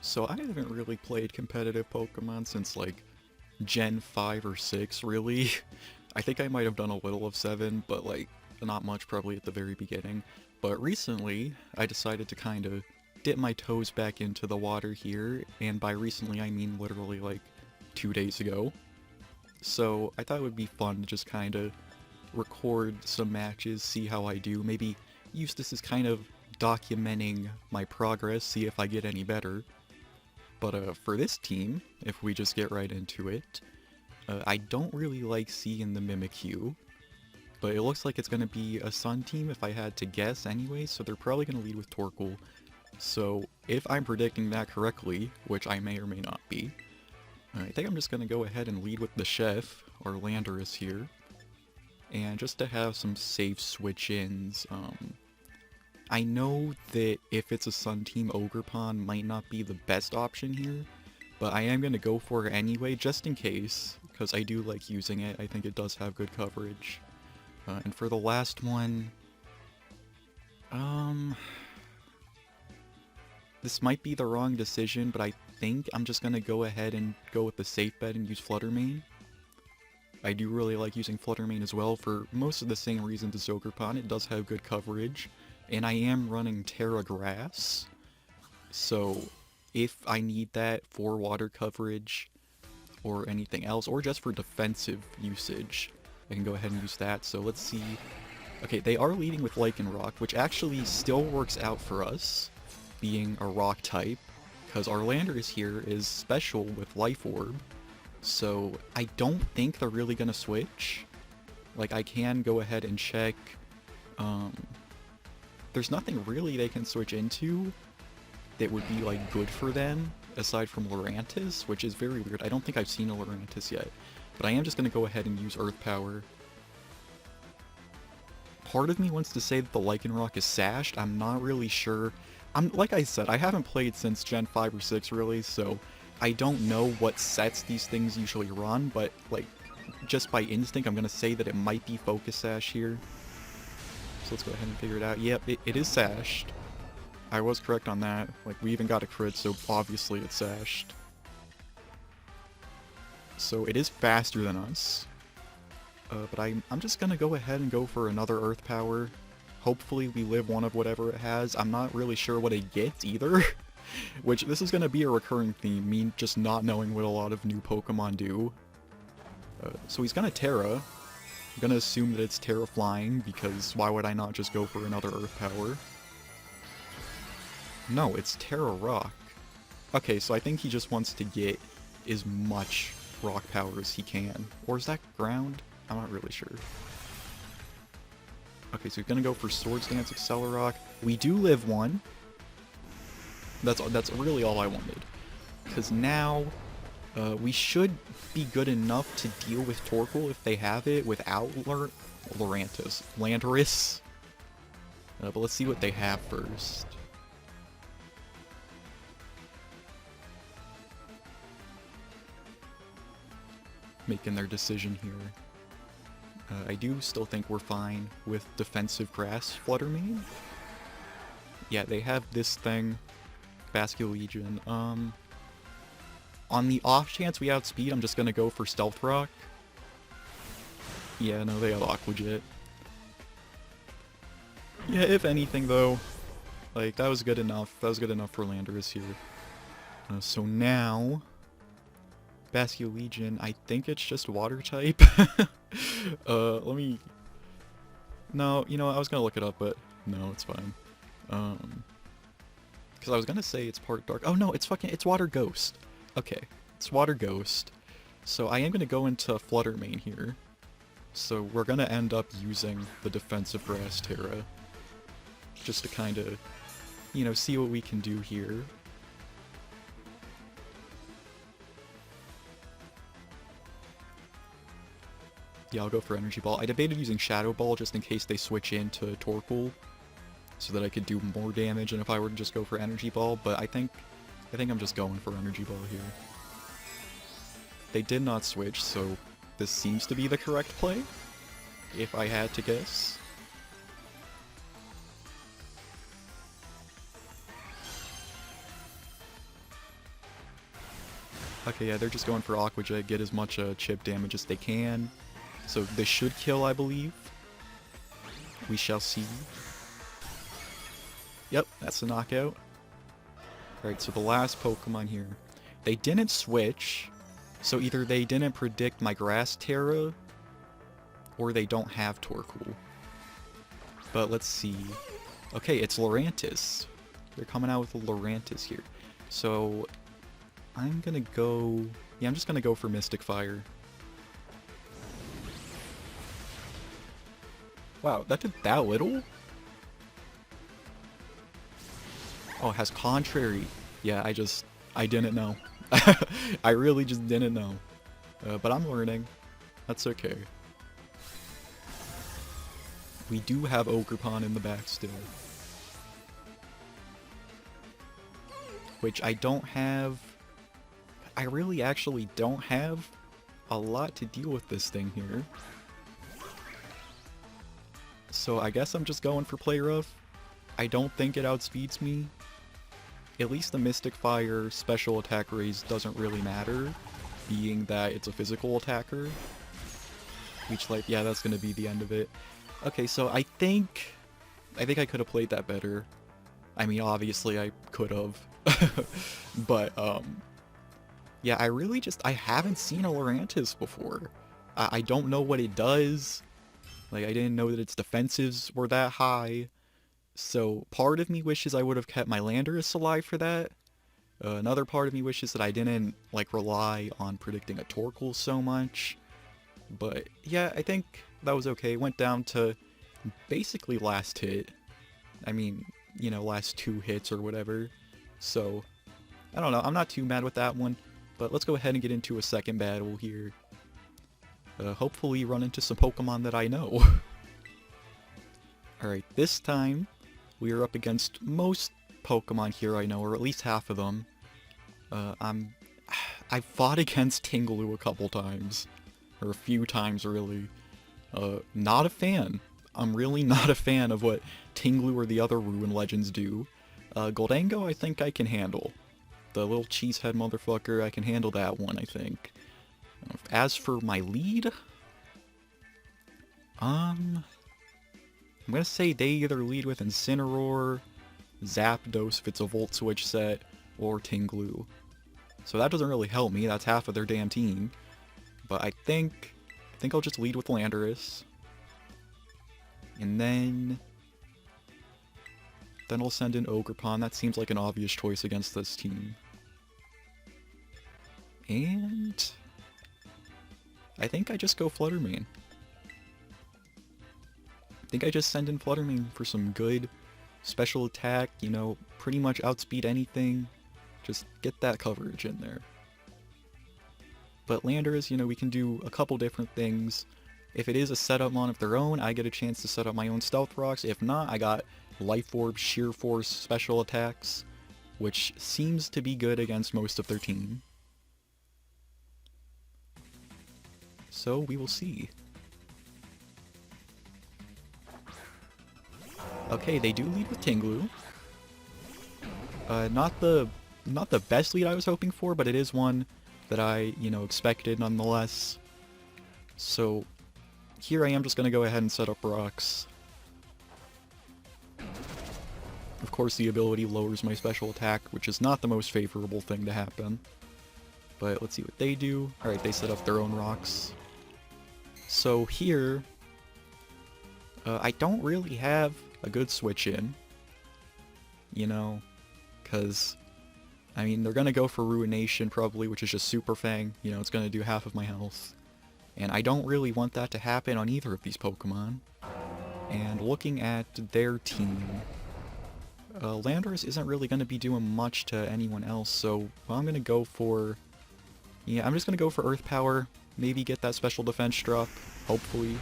So I haven't really played competitive Pokemon since like Gen 5 or 6, really. I think I might have done a little of 7, but like not much probably at the very beginning. But recently, I decided to kind of dip my toes back into the water here, and by recently I mean literally like 2 days ago. So I thought it would be fun to just kind of record some matches, see how I do, maybe use this as kind of documenting my progress, see if I get any better. But for this team, if we just get right into it, I don't really like seeing the Mimikyu, but it looks like it's going to be a Sun team if I had to guess anyway, so they're probably going to lead with Torkoal. So if I'm predicting that correctly, which I may or may not be, I think I'm just going to go ahead and lead with the Chef, or Landorus here. And just to have some safe switch-ins, I know that if it's a Sun team, Ogerpon might not be the best option here, but I am going to go for it anyway, just in case, because I do like using it. I think it does have good coverage. And for the last one, this might be the wrong decision, but I think I'm just going to go ahead and go with the safe bet and use Fluttermane. I do really like using Fluttermane as well for most of the same reasons as Ogerpon. It does have good coverage. And I am running Terra Grass, so if I need that for water coverage or anything else, or just for defensive usage, I can go ahead and use that. So let's see. Okay, they are leading with Lycanroc, which actually still works out for us, being a rock type, because our Landorus here is special with Life Orb, so I don't think they're really going to switch. Like, I can go ahead and check. There's nothing really they can switch into that would be like good for them aside from Lurantis, which is very weird. I don't think I've seen a Lurantis yet, but I am just going to go ahead and use Earth Power. Part of me wants to say that the Lycanroc is sashed. I'm not really sure. Like I said, I haven't played since Gen 5 or 6 really, so I don't know what sets these things usually run, but like just by instinct I'm going to say that it might be Focus Sash here. So let's go ahead and figure it out. Yep, it is sashed. I was correct on that. Like, we even got a crit, so obviously it's sashed. So it is faster than us. But I'm just gonna go ahead and go for another Earth Power. Hopefully we live one of whatever it has. I'm not really sure what it gets either. Which, this is gonna be a recurring theme, me just not knowing what a lot of new Pokemon do. So he's gonna Terra. I'm gonna assume that it's Terra Flying, because why would I not just go for another Earth Power? No, it's Terra Rock. Okay, so I think he just wants to get as much Rock Power as he can. Or is that Ground? I'm not really sure. Okay, so he's gonna go for Swords Dance Accelerock. We do live one. That's really all I wanted. Because now, we should be good enough to deal with Torkoal if they have it without Landorus. But let's see what they have first. Making their decision here. I do still think we're fine with defensive Grass Fluttermane. Yeah, they have this thing, Basculegion. On the off chance we outspeed, I'm just gonna go for Stealth Rock. Yeah, no, they have Aqua Jet. Yeah, if anything though, like, that was good enough. That was good enough for Landorus here. So now, Basculegion, I think it's just Water type. Let me... No, you know, I was gonna look it up, but no, it's fine. Because I was gonna say it's part Dark. Oh no, it's Water Ghost. Okay, it's Water Ghost. So I am gonna go into Fluttermane here. So we're gonna end up using the defensive Grass Terra. Just to kind of, you know, see what we can do here. Yeah, I'll go for Energy Ball. I debated using Shadow Ball just in case they switch into Torkoal, so that I could do more damage than if I were to just go for Energy Ball, but I think I'm just going for Energy Ball here. They did not switch, so this seems to be the correct play, if I had to guess. Okay, yeah, they're just going for Aqua Jet, get as much chip damage as they can. So this should kill, I believe. We shall see. Yep, that's a knockout. Alright, so the last Pokemon here. They didn't switch, so either they didn't predict my Grass Terra, or they don't have Torkoal. But let's see. Okay, it's Lurantis. They're coming out with a Lurantis here. So, I'm gonna go... Yeah, I'm just gonna go for Mystic Fire. Wow, that did that little? Oh, it has Contrary. Yeah, I didn't know. I really just didn't know. But I'm learning. That's okay. We do have Ogerpon in the back still. Which I don't have... I really actually don't have a lot to deal with this thing here. So I guess I'm just going for Play Rough. I don't think it outspeeds me. At least the Mystic Fire special attack raise doesn't really matter, being that it's a physical attacker. Leech Life, yeah, that's gonna be the end of it. Okay, so I think I could have played that better. I mean, obviously I could have. But, yeah, I haven't seen a Lurantis before. I don't know what it does. Like, I didn't know that its defenses were that high. So, part of me wishes I would have kept my Landorus alive for that. Another part of me wishes that I didn't, like, rely on predicting a Torkoal so much. But, yeah, I think that was okay. It went down to basically last hit. I mean, you know, last 2 hits or whatever. So, I don't know. I'm not too mad with that one. But let's go ahead and get into a second battle here. Hopefully run into some Pokemon that I know. Alright, this time we are up against most Pokemon here I know, or at least half of them. I've fought against Tinglu a couple times. Or a few times, really. Not a fan. I'm really not a fan of what Tinglu or the other Ruin Legends do. Goldango I think I can handle. The little cheesehead motherfucker, I can handle that one, I think. As for my lead... I'm gonna say they either lead with Incineroar, Zapdos if it's a Volt Switch set, or Tinglu. So that doesn't really help me, that's half of their damn team. But I think I'll just lead with Landorus. And then I'll send in Ogerpon. That seems like an obvious choice against this team. And I think I just go Fluttermane. I think I just send in Fluttermane for some good special attack, you know, pretty much outspeed anything. Just get that coverage in there. But Landorus, you know, we can do a couple different things. If it is a setup mon of their own, I get a chance to set up my own Stealth Rocks. If not, I got Life Orb, Sheer Force special attacks, which seems to be good against most of their team. So we will see. Okay, they do lead with Tinglu. Not the best lead I was hoping for, but it is one that I, you know, expected nonetheless. So here I am just gonna go ahead and set up rocks. Of course the ability lowers my special attack, which is not the most favorable thing to happen. But let's see what they do. Alright, they set up their own rocks. So here, I don't really have a good switch in. You know, because, I mean, they're gonna go for Ruination probably, which is just Super Fang. You know, it's gonna do half of my health. And I don't really want that to happen on either of these Pokemon. And looking at their team, Landorus isn't really going to be doing much to anyone else, so I'm going to go for... Yeah, I'm just going to go for Earth Power, maybe get that special defense drop, hopefully.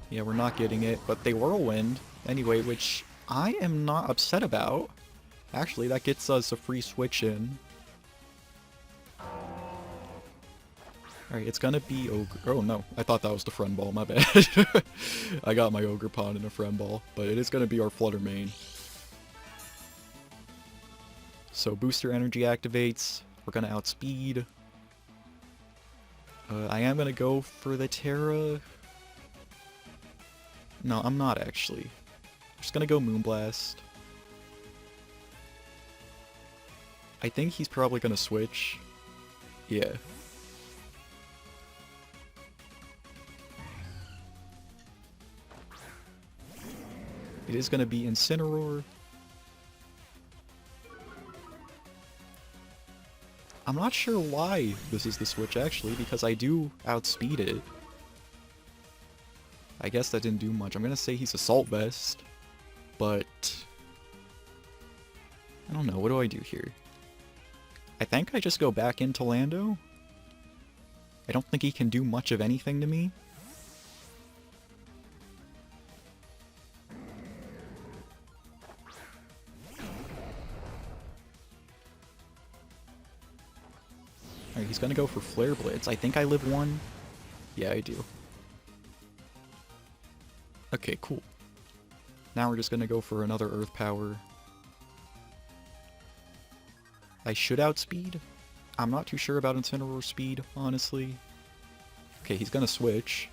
Yeah, we're not getting it, but they Whirlwind, anyway, which I am not upset about. Actually, that gets us a free switch in. Alright, it's gonna be Ogre. Oh no, I thought that was the Friend Ball, my bad. I got my Ogerpon in a Friend Ball, but it is gonna be our Fluttermane. So booster energy activates. We're gonna outspeed. I am gonna go for the Terra. No, I'm not actually. I'm just gonna go Moonblast. I think he's probably gonna switch. Yeah. It is gonna be Incineroar. I'm not sure why this is the switch actually, because I do outspeed it. I guess that didn't do much. I'm gonna say he's Assault Vest, but I don't know. What do I do here? I think I just go back into Lando. I don't think he can do much of anything to me. Alright, he's gonna go for Flare Blitz. I think I live 1. Yeah, I do. Okay, cool. Now we're just gonna go for another Earth Power. I should outspeed. I'm not too sure about Incineroar's speed, honestly. Okay, he's gonna switch.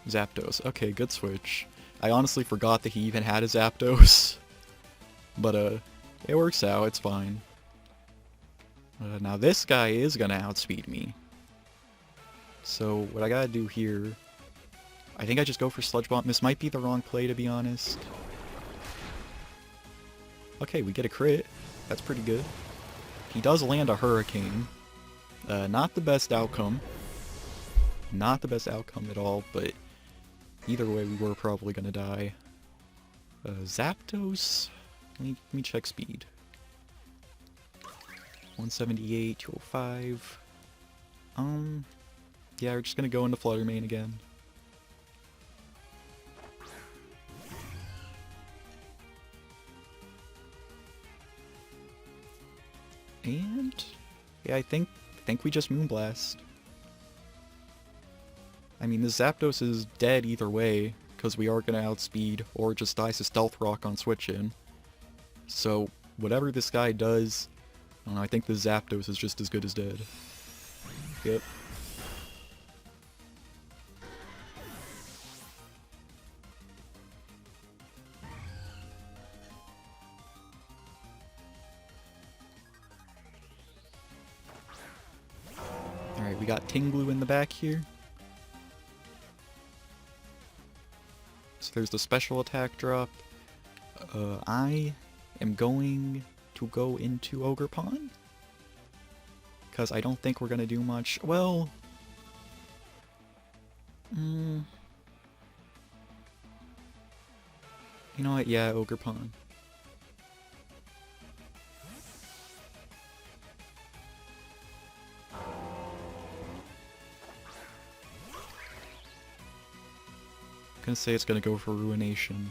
Zapdos. Okay, good switch. I honestly forgot that he even had a Zapdos. But, it works out, it's fine. Now this guy is gonna outspeed me. So, what I gotta do here... I think I just go for Sludge Bomb. This might be the wrong play, to be honest. Okay, we get a crit. That's pretty good. He does land a Hurricane. Not the best outcome. Not the best outcome at all, but... either way, we were probably gonna die. Zapdos... Let me check speed. 178, 205. Yeah, we're just gonna go into Flutter Mane again. And yeah, I think we just Moonblast. I mean, the Zapdos is dead either way, because we are gonna outspeed, or just dies to Stealth Rock on switch in. So, whatever this guy does, I don't know, I think the Zapdos is just as good as dead. Yep. Alright, we got Tinglu in the back here. So there's the special attack drop. I am going to go into Ogre Pond, because I don't think we're going to do much. Well, you know what? Yeah, Ogre Pond. I'm going to say it's going to go for Ruination.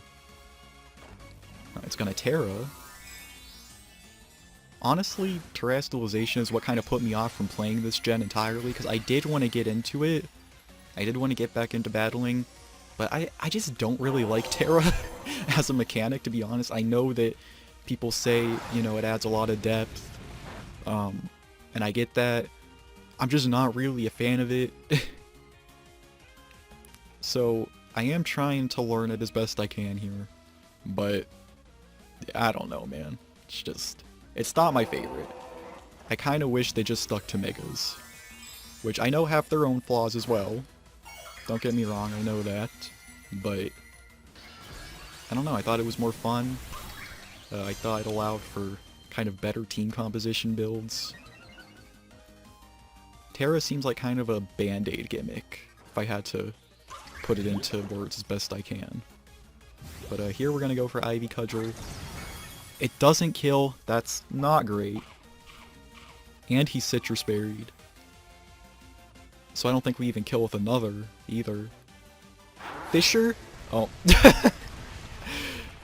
It's gonna Terra. Honestly, Terrestrialization is what kind of put me off from playing this gen entirely, because I did want to get into it. I did want to get back into battling, but I just don't really like Terra as a mechanic, to be honest. I know that people say, you know, it adds a lot of depth, and I get that. I'm just not really a fan of it. So, I am trying to learn it as best I can here, but I don't know, man. It's just... it's not my favorite. I kind of wish they just stuck to Megas. Which I know have their own flaws as well. Don't get me wrong, I know that. But... I don't know, I thought it was more fun. I thought it allowed for kind of better team composition builds. Terra seems like kind of a band-aid gimmick, if I had to put it into words as best I can. But here we're gonna go for Ivy Cudgel. It doesn't kill, that's not great. And he's Citrus Berried. So I don't think we even kill with another, either. Fisher? Oh.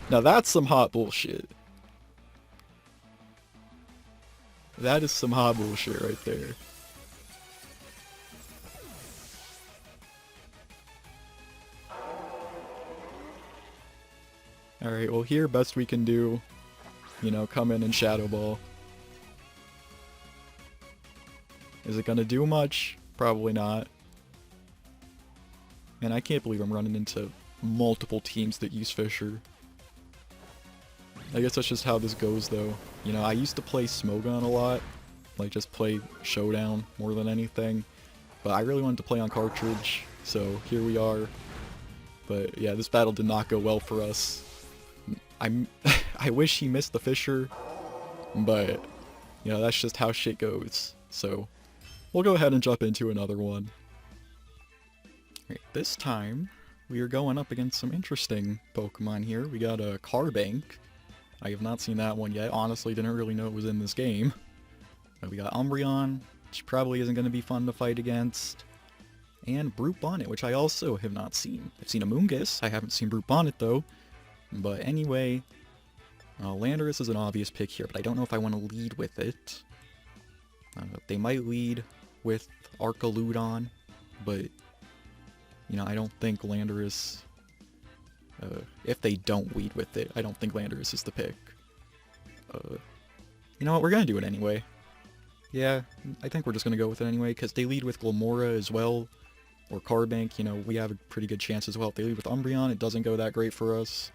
Now that's some hot bullshit. That is some hot bullshit right there. Alright, well here, best we can do, you know, come in and Shadow Ball. Is it gonna do much? Probably not. And I can't believe I'm running into multiple teams that use Fisher. I guess that's just how this goes though. You know, I used to play Smogon a lot. Like just play Showdown more than anything. But I really wanted to play on cartridge, so here we are. But yeah, this battle did not go well for us. I wish he missed the Fisher, but you know, that's just how shit goes. So we'll go ahead and jump into another one. Right, this time we are going up against some interesting Pokemon here. We got a Carbank. I have not seen that one yet. Honestly, didn't really know it was in this game. We got Umbreon, which probably isn't going to be fun to fight against. And Brute Bonnet, which I also have not seen. I've seen Amoonguss, I haven't seen Brute Bonnet though. But anyway, Landorus is an obvious pick here, but I don't know if I want to lead with it. They might lead with Archaludon, but you know, I don't think Landorus, if they don't lead with it, I don't think Landorus is the pick. You know what, we're gonna do it anyway. Yeah, I think we're just gonna go with it anyway, because they lead with Glamora as well, or Carbank, you know, we have a pretty good chance as well. If they lead with Umbreon, it doesn't go that great for us.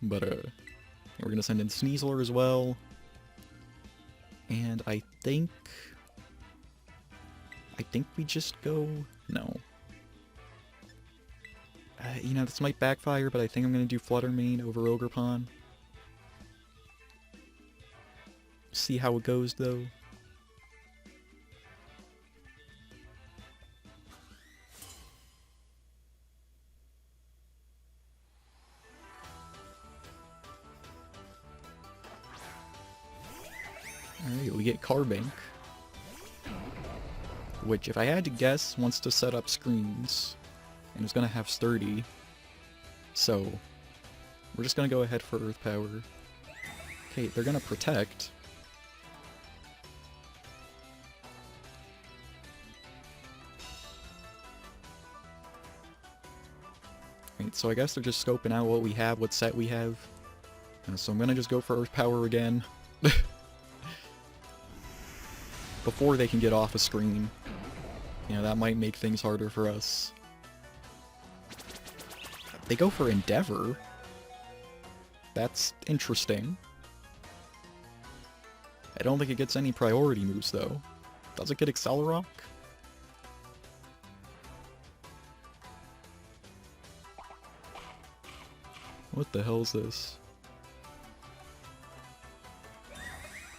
But, we're gonna send in Sneasler as well. And I think we just go... No. You know, this might backfire, but I think I'm gonna do Fluttermane over Ogerpon. See how it goes, though. Alright, we get Carbank, which, if I had to guess, wants to set up screens, and is going to have Sturdy, so we're just going to go ahead for Earth Power. Okay, they're going to Protect. Right, so I guess they're just scoping out what we have, what set we have. So I'm going to just go for Earth Power again. Before they can get off a screen. You know, that might make things harder for us. They go for Endeavor. That's interesting. I don't think it gets any priority moves, though. Does it get Accelerock? What the hell is this?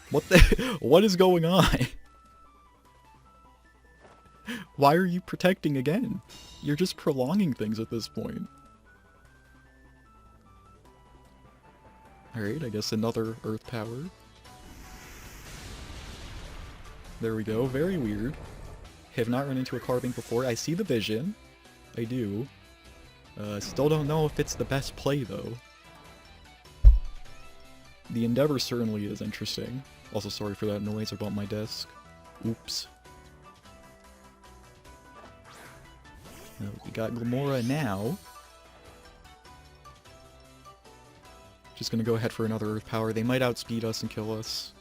What the- What is going on? Why are you protecting again? You're just prolonging things at this point. Alright, I guess another Earth Power. There we go, very weird. Have not run into a Carbank before. I see the vision. I do. Still don't know if it's the best play, though. The Endeavor certainly is interesting. Also, sorry for that noise about my desk. Oops. We got Glamora now. Just gonna go ahead for another Earth Power. They might outspeed us and kill us,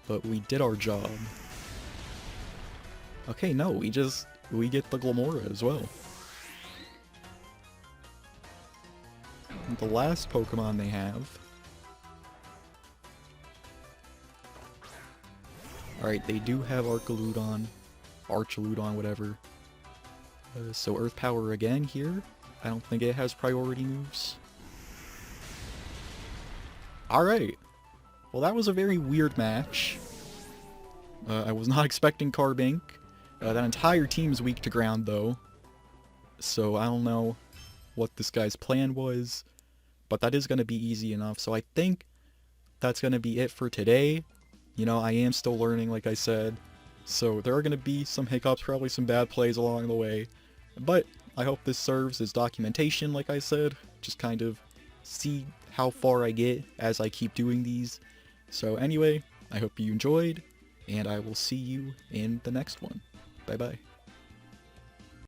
but we did our job. Okay, no, we get the Glamora as well. And the last Pokemon they have. Alright, they do have Archaludon, whatever. So Earth Power again here. I don't think it has priority moves. Alright. Well, that was a very weird match. I was not expecting Carbank. That entire team's weak to ground, though. So I don't know what this guy's plan was. But that is going to be easy enough. So I think that's going to be it for today. You know, I am still learning, like I said. So there are going to be some hiccups, probably some bad plays along the way. But I hope this serves as documentation, like I said. Just kind of see how far I get as I keep doing these. So anyway, I hope you enjoyed, and I will see you in the next one. Bye bye.